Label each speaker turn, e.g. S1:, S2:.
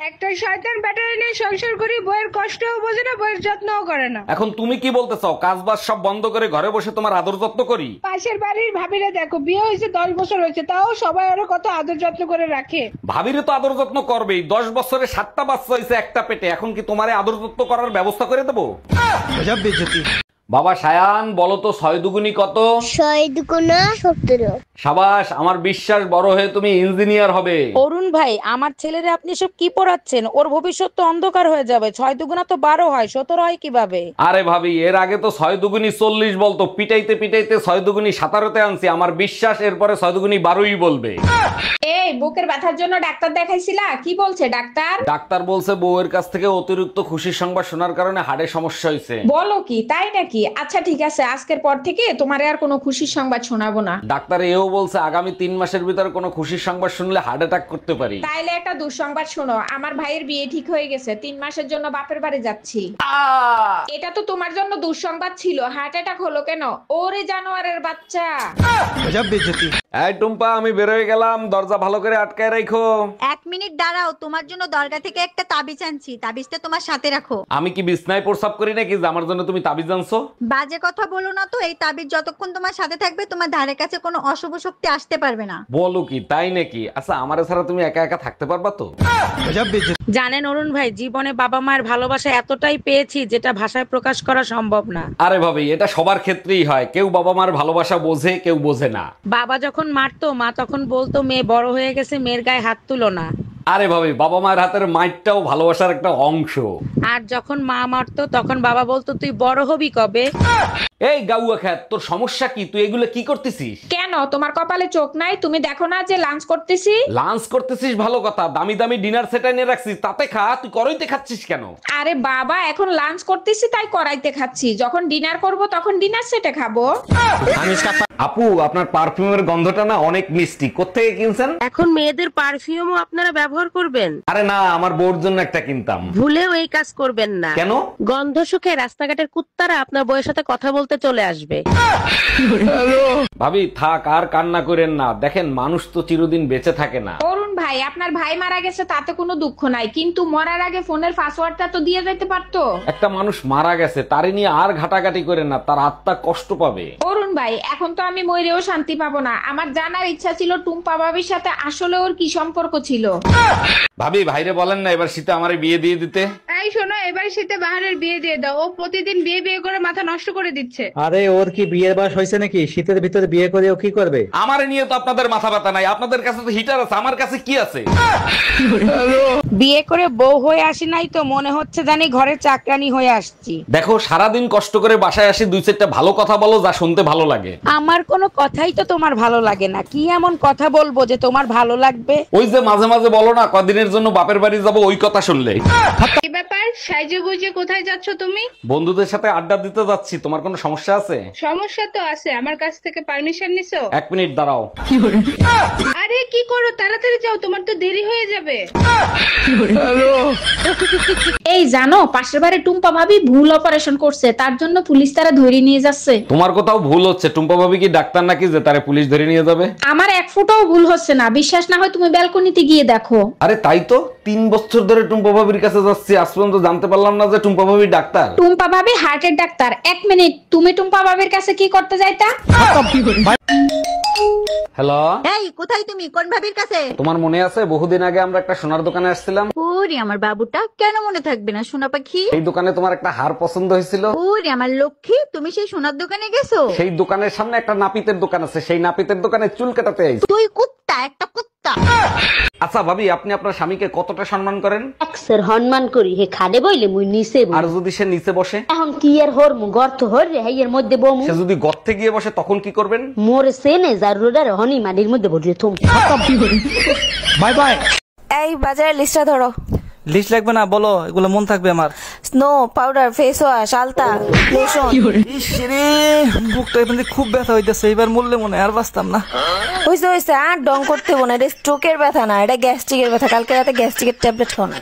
S1: একটা শয়তান ব্যাটারি নিয়ে সংসার করি, বইয়ের কষ্টও বোঝে না, বইয়ের যত্নও করে না।
S2: এখন তুমি কি বলতে চাও? কাজ বাজ সব বন্ধ করে ঘরে বসে তোমার আদর যত্ন করি?
S1: পাশের বাড়ির ভাবিরে দেখো, বিয়ে হয়েছে 10 বছর হয়েছে, তাও সবাই আরো কত আদর যত্ন করে রাখে।
S2: ভাবিরে তো আদর যত্ন করবেই। 10 বছরে 7টা বাচ্চা হয়েছে একটা পেটে, এখন কি তোমারে আদর যত্ন করার ব্যবস্থা করে দেবো? বাবা সায়ান, বলো তো 6 দুগুনি কত?
S3: 6 দুগুণা 17।
S2: সাবাস, আমার বিশ্বাস বড় হয়ে তুমি ইঞ্জিনিয়ার হবে।
S4: অরুণ ভাই, আমার ছেলেরে আপনি সব কি পড়াচ্ছেন? ওর ভবিষ্যৎ তো অন্ধকার হয়ে যাবে। 6 দুগুণা তো 12 হয়, 17 হয় কিভাবে?
S2: আরে ভাবি, এর আগে তো 6 দুগুনি 40 বলতো, পিটাইতে পিটাইতে 6 দুগুনি 17তে আনছি। আমার বিশ্বাস এরপরে 6 দুগুনি 12ই বলবে।
S1: এই বুকের ব্যথার জন্য ডাক্তার দেখাইছিলা? কি বলছে ডাক্তার?
S2: ডাক্তার বলছে বউয়ের কাছ থেকে অতিরিক্ত খুশির সংবাদ শোনার কারণে হাড়ে সমস্যা হয়েছে।
S1: বলো কি, তাই নাকি? আচ্ছা ঠিক আছে, আজকের পর থেকে তোমারে আর কোনো খুশির সংবাদ শোনাবো না।
S2: ডাক্তার এও বলছে আগামী 3 মাসের ভিতরে কোনো খুশির সংবাদ শুনলে হার্ট অ্যাটাক করতে পারি।
S1: তাইলে একটা দুঃসংবাদ শোনো, আমার ভাইয়ের বিয়ে ঠিক হয়ে গেছে। 3 মাসের জন্য বাপের বাড়ি যাচ্ছি। এটা তো তোমার জন্য দুঃসংবাদ ছিল। হার্ট অ্যাটাক হলো কেন? ওরে জানোয়ারের বাচ্চা।
S2: এই টুম্পা, আমি বের হয়ে গেলাম, দরজা ভালো করে আটকায় রাখো।
S5: 1 মিনিট দাঁড়াও, তোমার জন্য দরগা থেকে একটা তাবিজ আনছি, তাবিজটা তোমার সাথে রাখো।
S2: আমি কি বিছনায় প্রস্রাব করি নাকি যে আমার জন্য তুমি তাবিজ আনছো?
S5: বাজে কথা বলো না তো। এই তাবিজ যতক্ষণ তোমার সাথে থাকবে, তোমার ধারে কাছে কোনো অশুভ শক্তি আসতে পারবে না।
S2: বলো কি, তাই নাকি? আচ্ছা, আমারে ছাড়া তুমি একা একা থাকতে পারবা তো?
S4: জানেন অরুণ ভাই, জীবনে বাবা মায়ের ভালোবাসা এতটাই পেয়েছি যেটা ভাষায় প্রকাশ করা সম্ভব না।
S2: আরে ভাবি, এটা সবার ক্ষেত্রেই হয়। কেউ বাবা মার ভালোবাসা বোঝে, কেউ বোঝে না।
S4: বাবা যখন মারতো, মা তখন বলতো মেয়ে বড় হয়ে গেছে, মেয়ের গায়ে হাত তুলো না।
S2: আরে ভাবি, বাবা মায়ের হাতের মাইরটাও ভালোবাসার একটা অংশ।
S4: আর যখন মা মারতো, তখন বাবা বলতো তুই বড় হবি কবে?
S2: এই গাউয়া খ্যাত, তোর সমস্যা কি? তুই এগুলো কি করতেছিস?
S1: কেন, তোমার কপালে চোখ নাই? তুমি দেখো না যে লাঞ্চ করতেছি?
S2: লাঞ্চ করতেছিস ভালো কথা, দামি দামি ডিনার সেট এনে রাখছিস, তাতে খা। তুই করইতে খাচ্ছিস কেন?
S1: আরে বাবা, এখন লাঞ্চ করতেছি তাই করাইতে খাচ্ছি। যখন ডিনার করব তখন ডিনার সেটে খাবো।
S2: আপু, আপনার পারফিউমের গন্ধটা না অনেক মিষ্টি। কোত্থেকে কিনছেন?
S4: এখন মেয়েদের পারফিউমও আপনারা ব্যবহার করবেন?
S2: আরে না, আমার বউর জন্য একটা কিনতাম।
S4: ভুলেও এই কাজ করবেন না।
S2: কেন?
S4: গন্ধ শুকে রাস্তাঘাটের কুত্তারা আপনার বউয়ের সাথে কথা বলতে চলে আসবে।
S2: ভাবি থাক, আর কান্না করেন না। দেখেন, মানুষ তো চিরদিন বেঁচে থাকে না।
S1: অরুণ ভাই, আপনার ভাই মারা গেছে তাতে কোনো দুঃখ নাই, কিন্তু মরার আগে ফোনের পাসওয়ার্ডটা তো দিয়ে যেতে পারতো।
S2: একটা মানুষ মারা গেছে, তারে নিয়ে আর ঘাটাঘাটি করেন না, তার আত্মা কষ্ট পাবে।
S1: অরুণ ভাই, এখন তো আমি মরেও শান্তি পাবো না। আমার জানার ইচ্ছা ছিল টুম্পা ভাবির সাথে আসলে ওর কি সম্পর্ক ছিল।
S2: ভাবি, ভাইরে বলেন না এবার শীতে আমারে বিয়ে দিয়ে দিতে।
S1: এই শোনো, এবার শীতে বাহারের বিয়ে দিয়ে দাও। ও প্রতিদিন বিয়ে বিয়ে করে মাথা নষ্ট করে দিচ্ছে।
S6: আরে ওর কি বিয়ের বয়স হয়েছে নাকি? শীতের ভিতরে বিয়ে করে ও কি করবে?
S2: আমারে নিয়ে তো আপনাদের মাথা ব্যথা নাই। আপনাদের কাছে তো হিটার আছে, আমার কাছে কি আছে?
S4: বিয়ে করে বউ হয়ে আসি নাই তো, মনে হচ্ছে জানি ঘরে চাকরানি হয়ে আসছি।
S2: দেখো, সারাদিন কষ্ট করে বাসায় আসি, 2-4টা ভালো কথা বলো যা শুনতে ভালো লাগে।
S4: আমার কোনো কথাই তো তোমার ভালো লাগে না। কি এমন কথা বলবো যে তোমার ভালো লাগবে?
S2: ওই যে মাঝে মাঝে বলো না কদিনের জন্য বাপের বাড়ি যাবো, ওই কথা শুনলে।
S1: কি ব্যাপার, সাইজে গুজে কোথায় যাচ্ছ তুমি?
S2: বন্ধুদের সাথে আড্ডা দিতে যাচ্ছি। তোমার কোনো সমস্যা আছে?
S1: সমস্যা তো আছে, আমার কাছ থেকে পারমিশন নিছো?
S2: 1 মিনিট দাঁড়াও।
S1: আরে কি করো, তাড়াতাড়ি যাও, তোমার তো দেরি হয়ে যাবে। এই জানো, পাশের বাড়ি টুম্পা ভাবি ভুল অপারেশন করছে, তার জন্য পুলিশ তারা ধরে নিয়ে যাচ্ছে।
S2: তোমার কোথাও ভুল হচ্ছে। টুম্পা ভাবি কি ডাক্তার নাকি যে তারে পুলিশ ধরে নিয়ে যাবে?
S1: আমার এক ফুটাও ভুল হচ্ছে না। বিশ্বাস না হয় তুমি ব্যালকনিতে গিয়ে দেখো।
S2: আরে তাই তো, 3 বছর ধরে টুম্পা ভাবির কাছে যাচ্ছি, আজ পর্যন্ত জানতে পারলাম না যে টুম্পা ভাবি ডাক্তার।
S1: টুম্পা ভাবি হার্টের ডাক্তার। 1 মিনিট, তুমি টুম্পা ভাবির কাছে কি করতে যাইতা?
S2: হ্যালো,
S5: এই কোথায় তুমি? কোন ভাবির কাছে?
S2: তোমার মনে আছে বহুদিন আগে আমরা একটা সোনার দোকানে আসছিলাম?
S5: ওরে আমার বাবুটা, কেন মনে থাকবে না সোনা পাখি?
S2: এই দোকানে তোমার একটা হার পছন্দ হয়েছিল।
S5: ওরে আমার লক্ষ্মী, তুমি সেই সোনার দোকানে গেছো?
S2: সেই দোকানের সামনে একটা নাপিতের দোকান আছে, সেই নাপিতের দোকানে চুল কাটাতে আইছি।
S5: তুই কুত্তা, একটা কুত্তা।
S2: আচ্ছা ভাবি, আপনি আপনার স্বামীকে কতটা সম্মান করেন?
S7: একসের সম্মান করি, হে খাদে বইলে মুই নিচে বই।
S2: আর যদি সে নিচে বসে?
S7: এখন কি এর হর মু গর্ত হর রে হেয়ের মধ্যে বমু।
S2: সে যদি গর্তে গিয়ে বসে তখন কি করবেন?
S7: মোর সেনে জারুরার হনি মাটির মধ্যে বসে থুম।
S6: Bye bye.
S8: এই বাজারের লিস্টটা ধরো।
S6: লিস্ট লাগবে না, বলো, এগুলো মন থাকবে আমার।
S8: স্নো পাউডার, ফেস ওয়াশ, আলতা, লোশন।
S6: ইসরে, বুকটা এমনি খুব ব্যথা হইতেছে, এবার মরলে মনে হয় আর বাঁচতাম না।
S8: হইছে হইছে, আর ডং করতে বোনা। এটা স্ট্রোকের ব্যথা না, এটা গ্যাস্ট্রিকের ব্যথা। কালকে রাতে গ্যাস্ট্রিকের ট্যাবলেট খাও না।